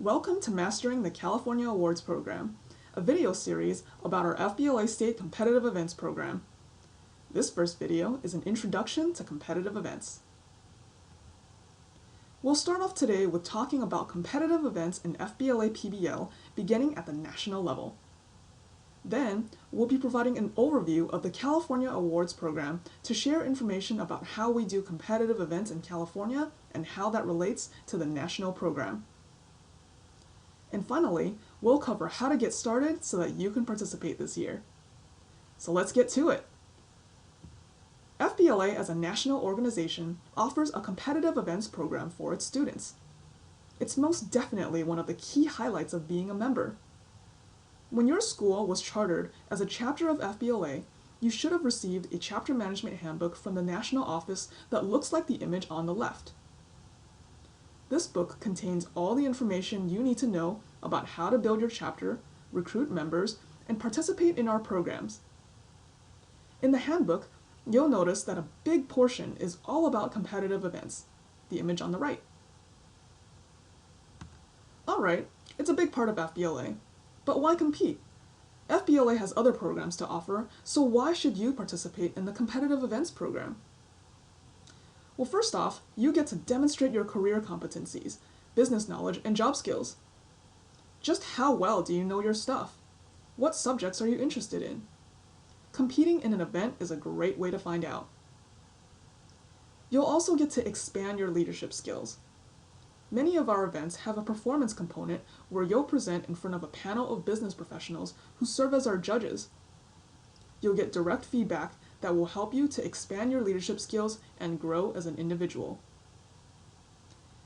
Welcome to Mastering the California Awards Program, a video series about our FBLA State Competitive Events Program. This first video is an introduction to competitive events. We'll start off today with talking about competitive events in FBLA-PBL beginning at the national level. Then, we'll be providing an overview of the California Awards Program to share information about how we do competitive events in California and how that relates to the national program. And finally, we'll cover how to get started so that you can participate this year. So let's get to it. FBLA as a national organization offers a competitive events program for its students. It's most definitely one of the key highlights of being a member. When your school was chartered as a chapter of FBLA, you should have received a chapter management handbook from the national office that looks like the image on the left. This book contains all the information you need to know about how to build your chapter, recruit members, and participate in our programs. In the handbook, you'll notice that a big portion is all about competitive events, the image on the right. Alright, it's a big part of FBLA, but why compete? FBLA has other programs to offer, so why should you participate in the competitive events program? Well, first off, you get to demonstrate your career competencies, business knowledge, and job skills. Just how well do you know your stuff? What subjects are you interested in? Competing in an event is a great way to find out. You'll also get to expand your leadership skills. Many of our events have a performance component where you'll present in front of a panel of business professionals who serve as our judges. You'll get direct feedback that will help you to expand your leadership skills and grow as an individual.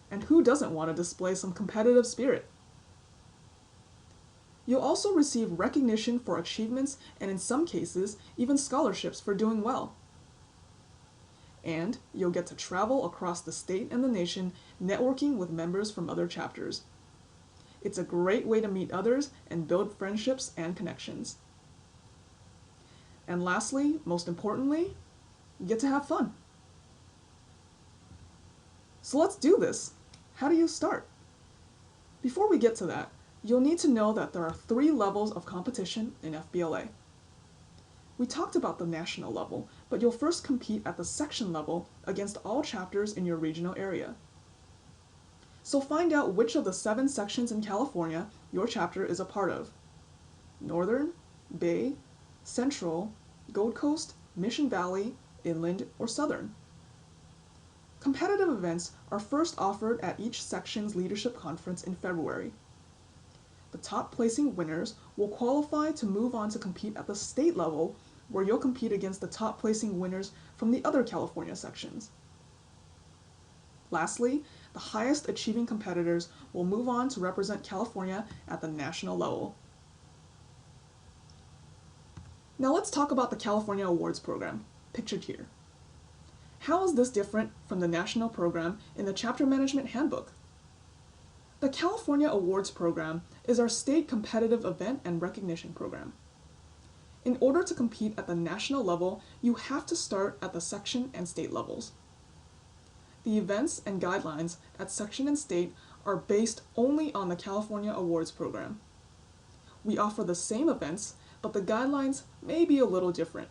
And who doesn't want to display some competitive spirit? You'll also receive recognition for achievements and in some cases, even scholarships for doing well. And you'll get to travel across the state and the nation networking with members from other chapters. It's a great way to meet others and build friendships and connections. And lastly, most importantly, you get to have fun. So let's do this. How do you start? Before we get to that, you'll need to know that there are 3 levels of competition in FBLA. We talked about the national level, but you'll first compete at the section level against all chapters in your regional area. So find out which of the 7 sections in California your chapter is a part of. Northern, Bay, Central, Gold Coast, Mission Valley, Inland, or Southern. Competitive events are first offered at each section's leadership conference in February. The top placing winners will qualify to move on to compete at the state level, where you'll compete against the top placing winners from the other California sections. Lastly, the highest achieving competitors will move on to represent California at the national level. Now let's talk about the California Awards Program, pictured here. How is this different from the national program in the Chapter Management Handbook? The California Awards Program is our state competitive event and recognition program. In order to compete at the national level, you have to start at the section and state levels. The events and guidelines at section and state are based only on the California Awards Program. We offer the same events, but the guidelines may be a little different.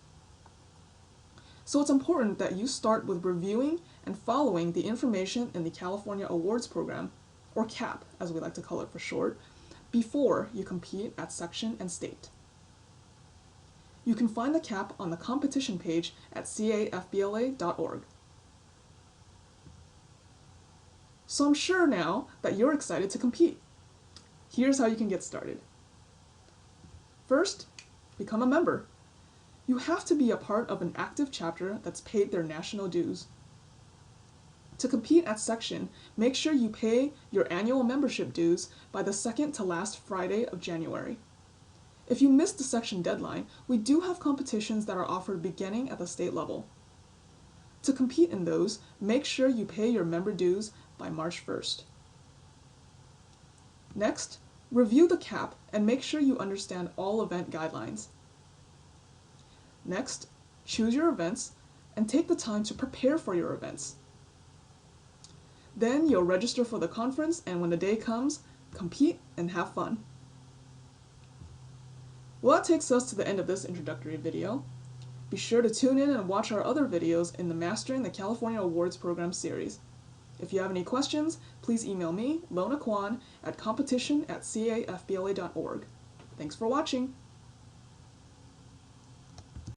So it's important that you start with reviewing and following the information in the California Awards Program, or CAP as we like to call it for short, before you compete at section and state. You can find the CAP on the competition page at cafbla.org. So I'm sure now that you're excited to compete. Here's how you can get started. First, become a member. You have to be a part of an active chapter that's paid their national dues. To compete at section, make sure you pay your annual membership dues by the second to last Friday of January. If you missed the section deadline, we do have competitions that are offered beginning at the state level. To compete in those, make sure you pay your member dues by March 1st. Next, review the CAP and make sure you understand all event guidelines. Next, choose your events and take the time to prepare for your events. Then you'll register for the conference, and when the day comes, compete, and have fun. Well, that takes us to the end of this introductory video. Be sure to tune in and watch our other videos in the Mastering the California Awards Program series. If you have any questions, please email me, Lona Kwan, at competition@cafbla.org. Thanks for watching!